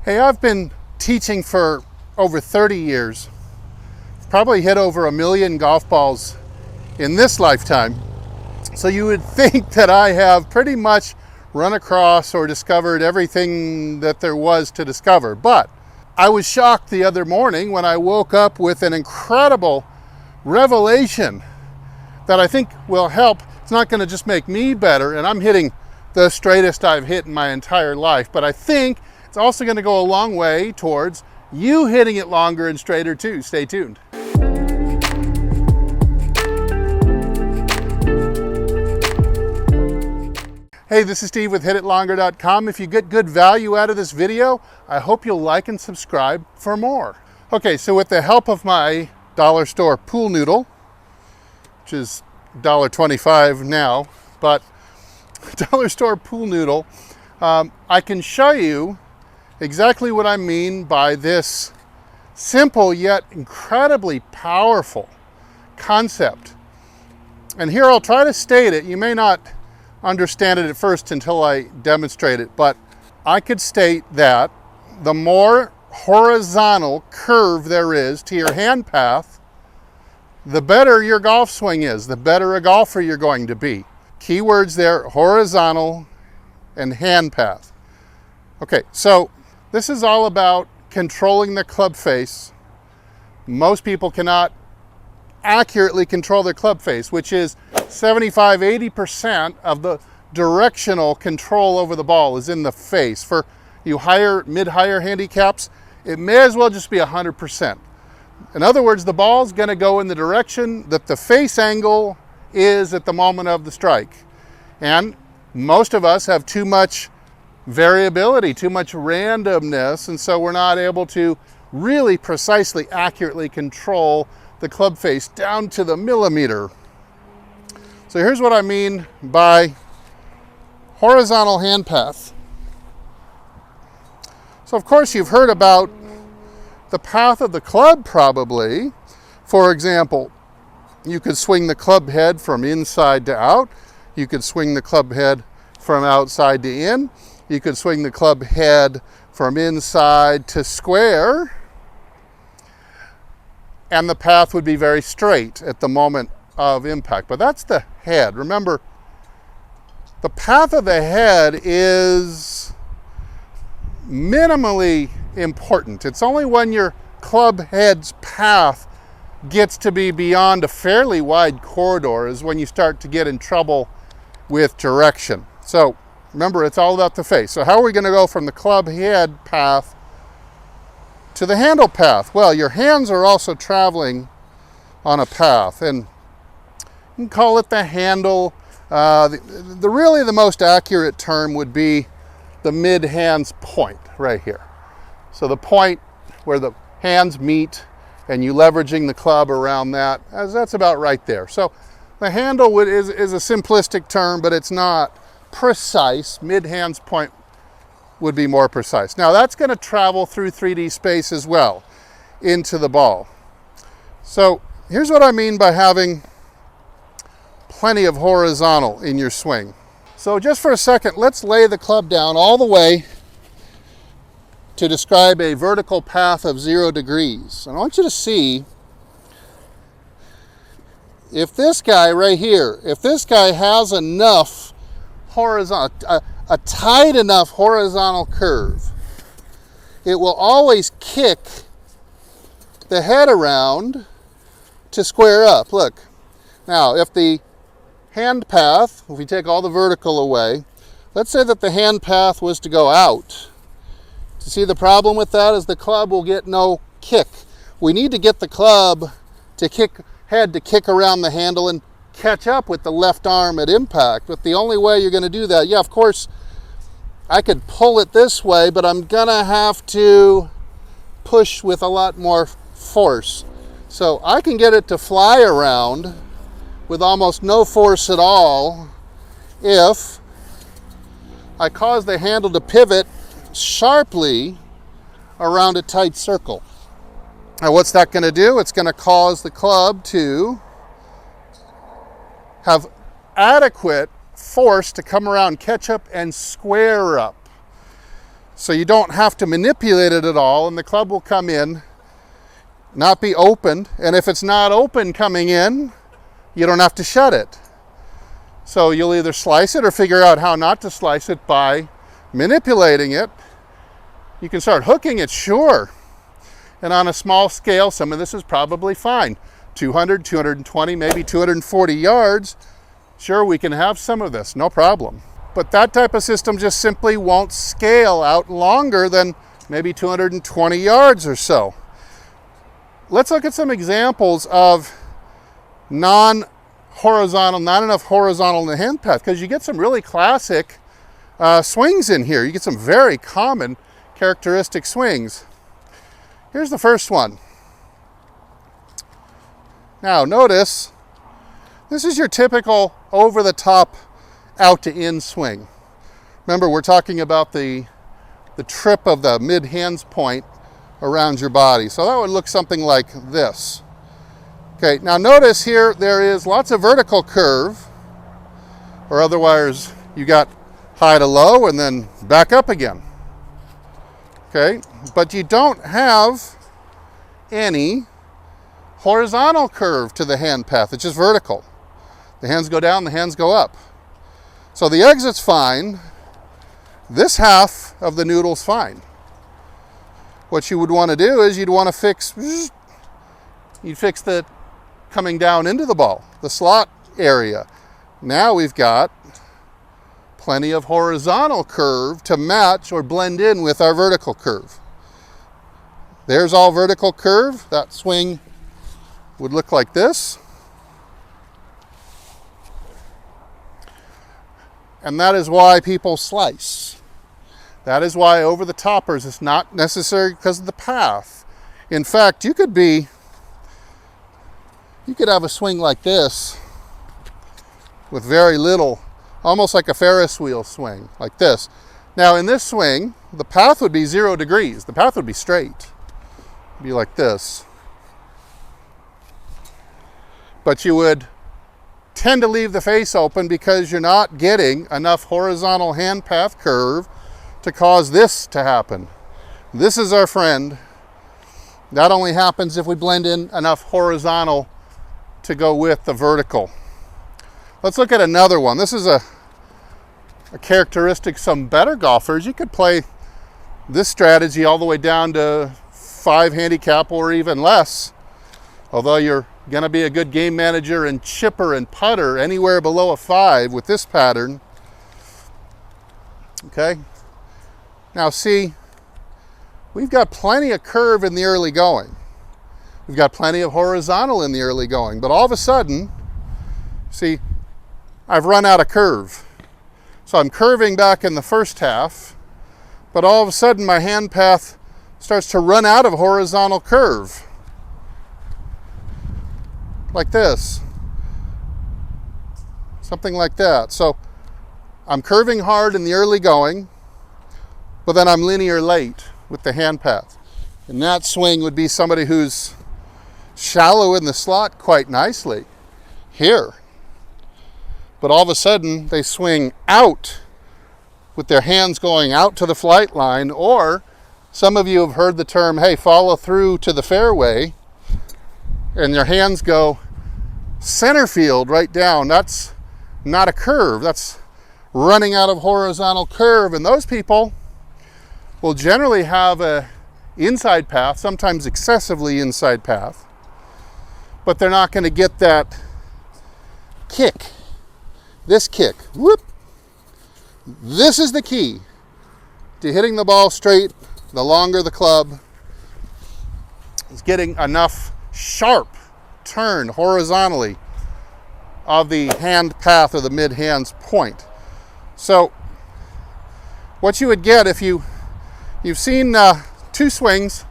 Hey, I've been teaching for over 30 years. Probably hit over 1 million golf balls in this lifetime. So you would think that I have pretty much run across or discovered everything that there was to discover. But I was shocked the other morning when I woke up with an incredible revelation that I think will help. It's not going to just make me better, and I'm hitting the straightest I've hit in my entire life, but I think it's also going to go a long way towards you hitting it longer and straighter too. Stay tuned. Hey, this is Steve with HitItLonger.com. If you get good value out of this video, I hope you'll like and subscribe for more. Okay, so with the help of my dollar store pool noodle, which is $1.25 now, but dollar store pool noodle, I can show you exactly what I mean by this simple yet incredibly powerful concept. And here I'll try to state it. You may not understand it at first until I demonstrate it, but I could state that the more horizontal curve there is to your hand path, the better your golf swing is, the better a golfer you're going to be. Keywords there: horizontal and hand path. Okay, so this is all about controlling the club face. Most people cannot accurately control their club face, which is 75–80% of the directional control over the ball is in the face. For you mid-higher handicaps, it may as well just be 100%. In other words, the ball's going to go in the direction that the face angle is at the moment of the strike. And most of us have too much variability, too much randomness, and so we're not able to really precisely, accurately control the club face down to the millimeter. So here's what I mean by horizontal hand path. So of course you've heard about the path of the club probably. For example, you could swing the club head from inside to out. You could swing the club head from outside to in. You could swing the club head from inside to square. And the path would be very straight at the moment of impact. But that's the head. Remember, the path of the head is minimally important. It's only when your club head's path gets to be beyond a fairly wide corridor is when you start to get in trouble with direction. So remember, it's all about the face. So how are we going to go from the club head path to the handle path? Well, your hands are also traveling on a path, and you can call it the handle. Really the most accurate term would be the mid-hands point right here. So the point where the hands meet and you leveraging the club around that, that's about right there. So the handle is a simplistic term, but it's not precise. Mid-hands point would be more precise. Now that's going to travel through 3D space as well into the ball. So here's what I mean by having plenty of horizontal in your swing. So just for a second, let's lay the club down all the way to describe a vertical path of 0 degrees. And I want you to see if this guy right here, if this guy has enough horizontal, a tight enough horizontal curve, it will always kick the head around to square up. Look, now if the hand path, if we take all the vertical away, let's say that the hand path was to go out. To see the problem with that is the club will get no kick. We need to get the club to head to kick around the handle and catch up with the left arm at impact. But the only way you're going to do that, yeah, of course, I could pull it this way, but I'm going to have to push with a lot more force. So I can get it to fly around with almost no force at all if I cause the handle to pivot sharply around a tight circle. Now what's that going to do? It's going to cause the club to have adequate force to come around, catch up, and square up. So you don't have to manipulate it at all, and the club will come in, not be opened, and if it's not open coming in, you don't have to shut it. So you'll either slice it or figure out how not to slice it by manipulating it. You can start hooking it, sure. And on a small scale, some of this is probably fine. 200, 220, maybe 240 yards. Sure, we can have some of this, no problem. But that type of system just simply won't scale out longer than maybe 220 yards or so. Let's look at some examples of non-horizontal, not enough horizontal in the hand path, because you get some really classic swings in here. You get some very common characteristic swings. Here's the first one. Now notice, this is your typical over-the-top out-to-in swing. Remember, we're talking about the trip of the mid-hands point around your body. So that would look something like this. Okay, now notice here there is lots of vertical curve, or otherwise you got high to low and then back up again. Okay, but you don't have any horizontal curve to the hand path. It's just vertical. The hands go down, the hands go up. So the exit's fine. This half of the noodle's fine. What you would want to do is you'd want to fix the coming down into the ball, the slot area. Now we've got plenty of horizontal curve to match or blend in with our vertical curve. There's all vertical curve. That swing would look like this. And that is why people slice. That is why over the toppers is not necessary because of the path. In fact, you could have a swing like this with very little, almost like a Ferris wheel swing, like this. Now in this swing, the path would be 0 degrees. The path would be straight. It'd be like this. But you would tend to leave the face open because you're not getting enough horizontal hand path curve to cause this to happen. This is our friend. That only happens if we blend in enough horizontal to go with the vertical. Let's look at another one. This is a characteristic some better golfers. You could play this strategy all the way down to 5 handicap or even less. Although you're going to be a good game manager and chipper and putter anywhere below a 5 with this pattern. Okay. Now see, we've got plenty of curve in the early going. We've got plenty of horizontal in the early going, but all of a sudden, see, I've run out of curve. So I'm curving back in the first half, but all of a sudden my hand path starts to run out of horizontal curve. Like this. Something like that. So I'm curving hard in the early going, but then I'm linear late with the hand path. And that swing would be somebody who's shallow in the slot quite nicely here. But all of a sudden they swing out with their hands going out to the flight line, or some of you have heard the term, hey, follow through to the fairway, and their hands go center field right down. That's not a curve. That's running out of horizontal curve. And those people will generally have a inside path, sometimes excessively inside path, but they're not going to get that kick. This kick. Whoop. This is the key to hitting the ball straight. The longer the club is getting enough sharp turn horizontally of the hand path or the mid hands point. So what you would get if you've seen 2 swings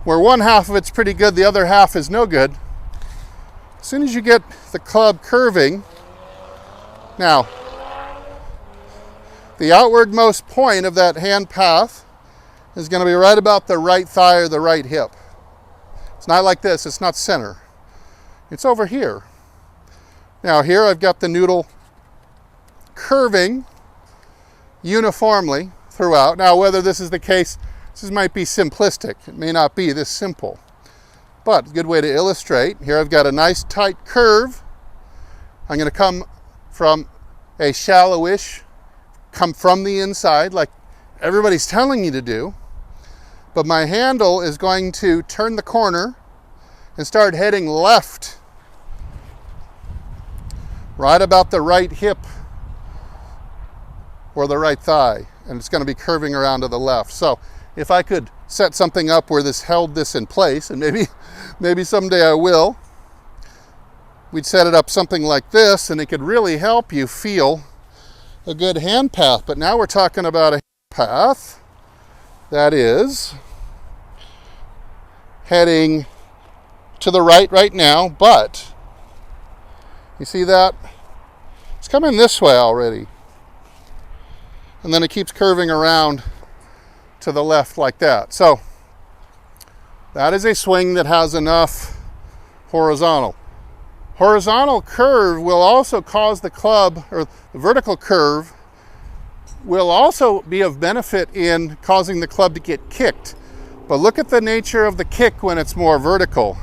where one half of it's pretty good, the other half is no good. As soon as you get the club curving, now the outwardmost point of that hand path is going to be right about the right thigh or the right hip. It's not like this, it's not center. It's over here. Now here I've got the noodle curving uniformly throughout. Now, whether this is the case, this might be simplistic. It may not be this simple, but a good way to illustrate. Here I've got a nice tight curve. I'm going to come from a shallowish, come from the inside like everybody's telling you to do, but my handle is going to turn the corner and start heading left, right about the right hip or the right thigh, and it's going to be curving around to the left. So if I could set something up where this held this in place, and maybe someday I will, we'd set it up something like this, and it could really help you feel a good hand path. But now we're talking about a hand path that is heading to the right now, but you see that? It's coming this way already. And then it keeps curving around to the left like that. So that is a swing that has enough horizontal. Horizontal curve will also cause the club, or the vertical curve will also be of benefit in causing the club to get kicked. But look at the nature of the kick when it's more vertical.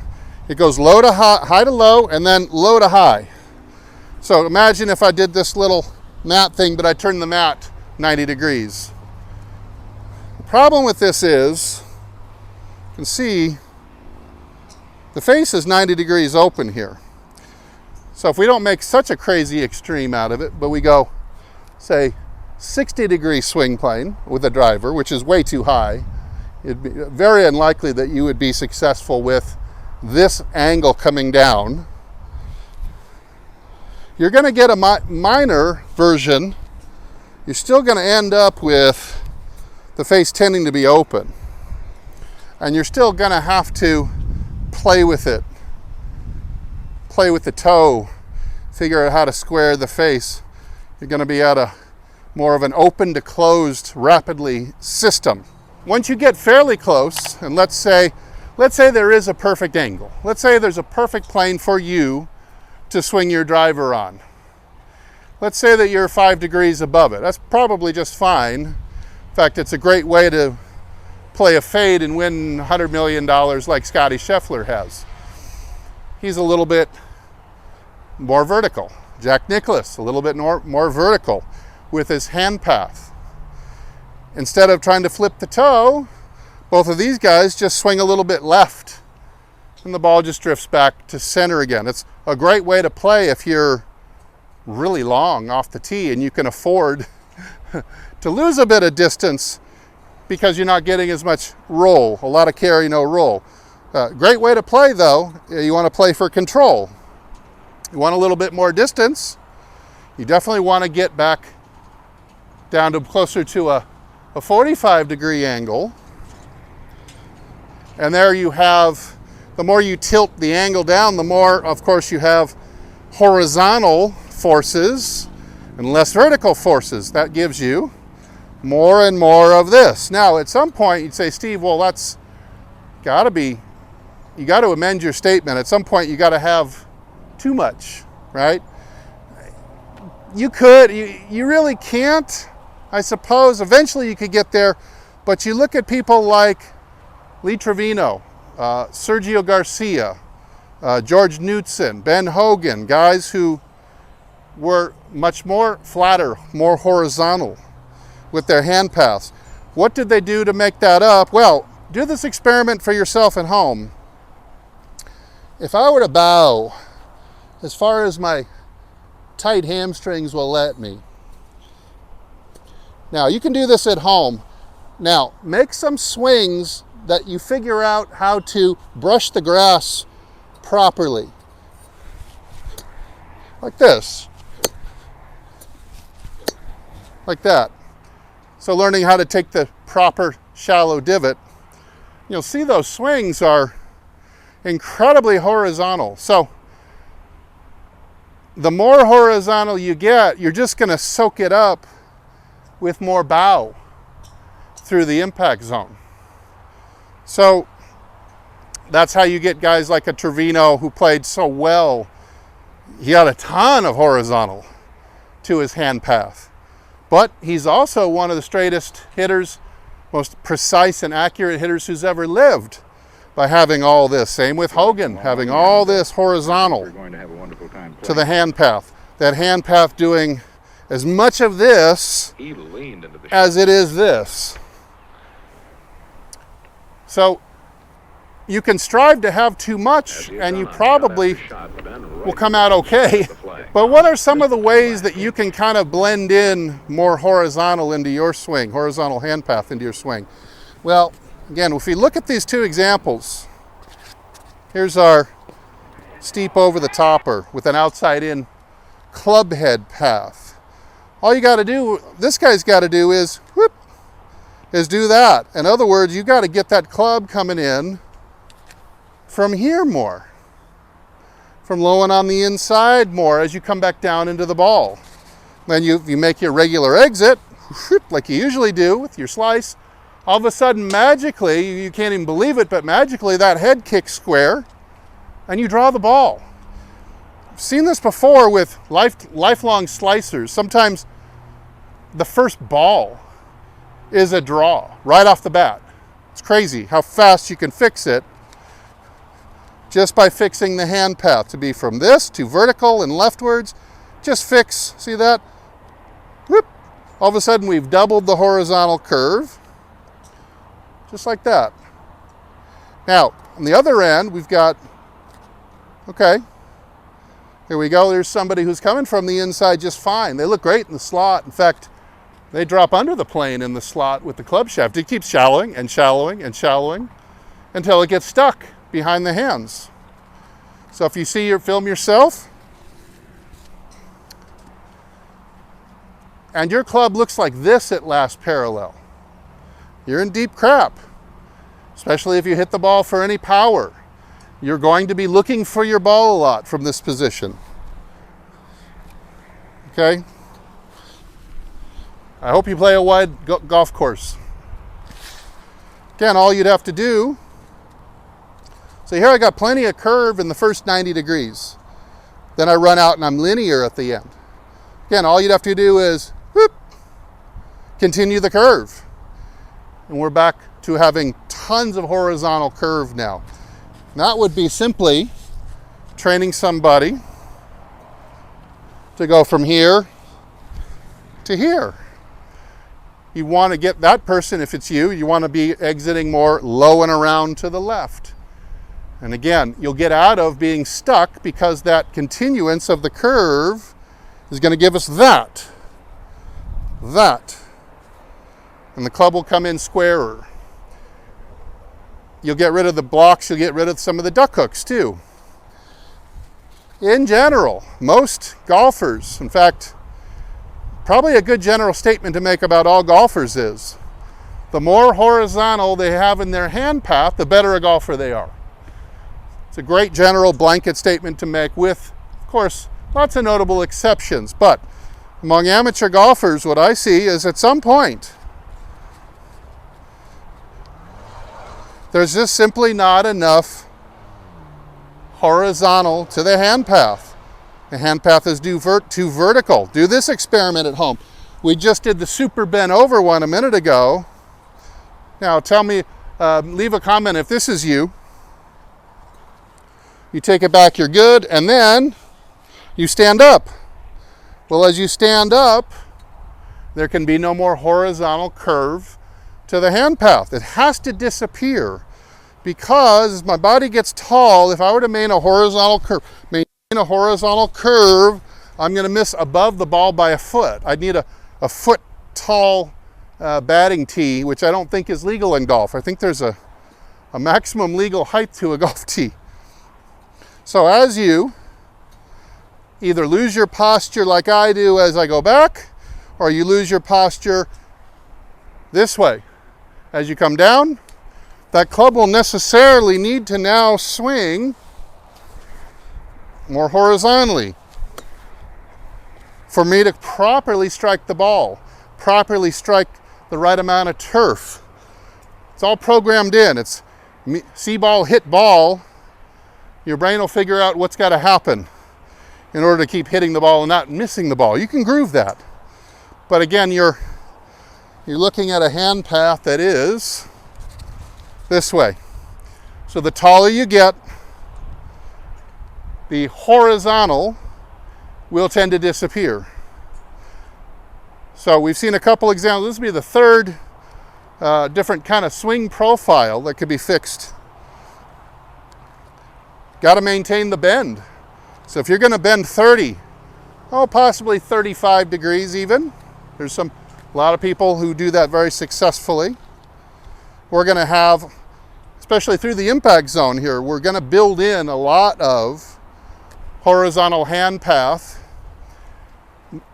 It goes low to high, high to low, and then low to high. So imagine if I did this little mat thing, but I turned the mat 90 degrees. The problem with this is, you can see the face is 90 degrees open here. So if we don't make such a crazy extreme out of it, but we go, say, 60-degree swing plane with a driver, which is way too high, it'd be very unlikely that you would be successful with this angle coming down. You're going to get a minor version. You're still going to end up with the face tending to be open. And you're still going to have to play with it. Play with the toe, figure out how to square the face. You're going to be at a more of an open to closed rapidly system. Once you get fairly close, and let's say there is a perfect angle. Let's say there's a perfect plane for you to swing your driver on. Let's say that you're 5 degrees above it. That's probably just fine. In fact, it's a great way to play a fade and win $100 million like Scotty Scheffler has. He's a little bit more vertical. Jack Nicklaus, a little bit more vertical with his hand path. Instead of trying to flip the toe, both of these guys just swing a little bit left and the ball just drifts back to center again. It's a great way to play if you're really long off the tee and you can afford to lose a bit of distance because you're not getting as much roll. A lot of carry, no roll. Great way to play though. You want to play for control. You want a little bit more distance. You definitely want to get back down to closer to a 45-degree angle. And there you have, the more you tilt the angle down, the more, of course, you have horizontal forces and less vertical forces. That gives you more and more of this. Now, at some point, you'd say, Steve, well, that's got to be, you got to amend your statement. At some point, you got to have too much, right? You could, you really can't. I suppose eventually you could get there, but you look at people like Lee Trevino, Sergio Garcia, George Knudson, Ben Hogan, guys who were much more flatter, more horizontal with their hand paths. What did they do to make that up? Well, do this experiment for yourself at home. If I were to bow as far as my tight hamstrings will let me. Now, you can do this at home. Now, make some swings that you figure out how to brush the grass properly. Like this. Like that. So learning how to take the proper shallow divot. You'll see those swings are incredibly horizontal. So the more horizontal you get, you're just going to soak it up with more bow through the impact zone. So that's how you get guys like a Trevino who played so well. He had a ton of horizontal to his hand path. But he's also one of the straightest hitters, most precise and accurate hitters who's ever lived by having all this. Same with Hogan, having all this horizontal to the hand path. That hand path doing as much of this as it is this. So you can strive to have too much and you probably will come out okay. But what are some of the ways that you can kind of blend in more horizontal into your swing, horizontal hand path into your swing? Well, again, if we look at these two examples, here's our steep over the topper with an outside in club head path. All you got to do, this guy's got to do is, whoop, is do that. In other words, you got to get that club coming in from here more, from low and on the inside more as you come back down into the ball. Then you make your regular exit, like you usually do with your slice. All of a sudden, magically, you can't even believe it, but magically that head kicks square and you draw the ball. I've seen this before with lifelong slicers. Sometimes the first ball is a draw right off the bat. It's crazy how fast you can fix it just by fixing the hand path to be from this to vertical and leftwards. Just fix, see that? Whoop. All of a sudden we've doubled the horizontal curve, just like that. Now, on the other end, we've got, okay, here we go. There's somebody who's coming from the inside just fine. They look great in the slot. In fact, they drop under the plane in the slot with the club shaft. It keeps shallowing and shallowing and shallowing until it gets stuck behind the hands. So if you see your film yourself, and your club looks like this at last parallel, you're in deep crap, especially if you hit the ball for any power. You're going to be looking for your ball a lot from this position. Okay? I hope you play a wide golf course. Again, all you'd have to do, so here I got plenty of curve in the first 90 degrees. Then I run out and I'm linear at the end. Again, all you'd have to do is whoop, continue the curve. And we're back to having tons of horizontal curve now. That would be simply training somebody to go from here to here. You want to get that person, if it's you want to be exiting more low and around to the left. And again, you'll get out of being stuck because that continuance of the curve is going to give us that. And the club will come in squarer. You'll get rid of the blocks, you'll get rid of some of the duck hooks too. In general, most golfers, in fact, probably a good general statement to make about all golfers is, the more horizontal they have in their hand path, the better a golfer they are. It's a great general blanket statement to make with, of course, lots of notable exceptions. But among amateur golfers, what I see is at some point, there's just simply not enough horizontal to the hand path. The hand path is too vertical. Do this experiment at home. We just did the super bent over one a minute ago. Now tell me, leave a comment if this is you. You take it back, you're good, and then you stand up. Well, as you stand up, there can be no more horizontal curve to the hand path. It has to disappear because as my body gets tall, if I were to maintain a horizontal curve, I'm going to miss above the ball by a foot. I'd need a foot tall batting tee, which I don't think is legal in golf. I think there's a maximum legal height to a golf tee. So as you either lose your posture like I do as I go back, or you lose your posture this way. As you come down, that club will necessarily need to now swing more horizontally for me to properly strike the ball, properly strike the right amount of turf. It's all programmed in. It's see ball, hit ball. Your brain will figure out what's got to happen in order to keep hitting the ball and not missing the ball. You can groove that. But again, you're looking at a hand path that is this way. So the taller you get, the horizontal will tend to disappear. So we've seen a couple examples. This would be the third different kind of swing profile that could be fixed. Got to maintain the bend. So if you're going to bend 30, possibly 35 degrees even. There's a lot of people who do that very successfully. We're going to have, especially through the impact zone here, we're going to build in a lot of horizontal hand path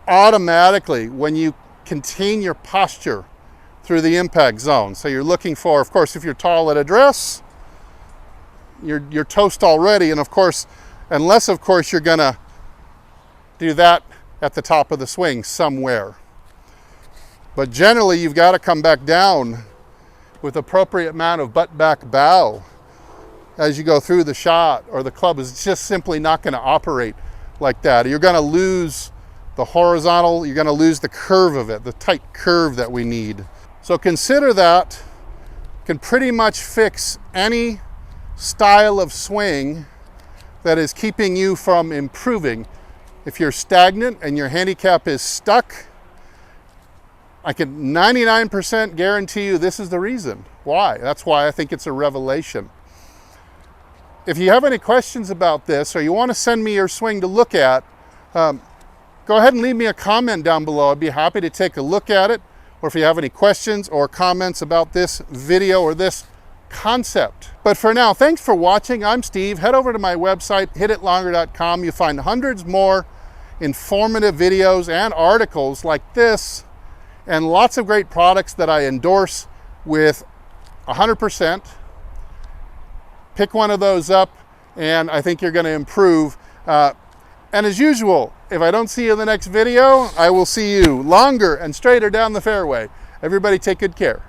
automatically when you contain your posture through the impact zone. So you're looking for, of course, if you're tall at address, you're toast already. And of course, unless of course you're going to do that at the top of the swing somewhere. But generally, you've got to come back down with appropriate amount of butt back bow as you go through the shot, or the club is just simply not going to operate like that. You're going to lose the horizontal, you're going to lose the curve of it, the tight curve that we need. So consider that can pretty much fix any style of swing that is keeping you from improving. If you're stagnant and your handicap is stuck, I can 99% guarantee you this is the reason. Why? That's why I think it's a revelation. If you have any questions about this, or you want to send me your swing to look at, go ahead and leave me a comment down below. I'd be happy to take a look at it. Or if you have any questions or comments about this video or this concept. But for now, thanks for watching. I'm Steve. Head over to my website, hititlonger.com. You'll find hundreds more informative videos and articles like this, and lots of great products that I endorse with 100%. Pick one of those up, and I think you're going to improve. And as usual, if I don't see you in the next video, I will see you longer and straighter down the fairway. Everybody take good care.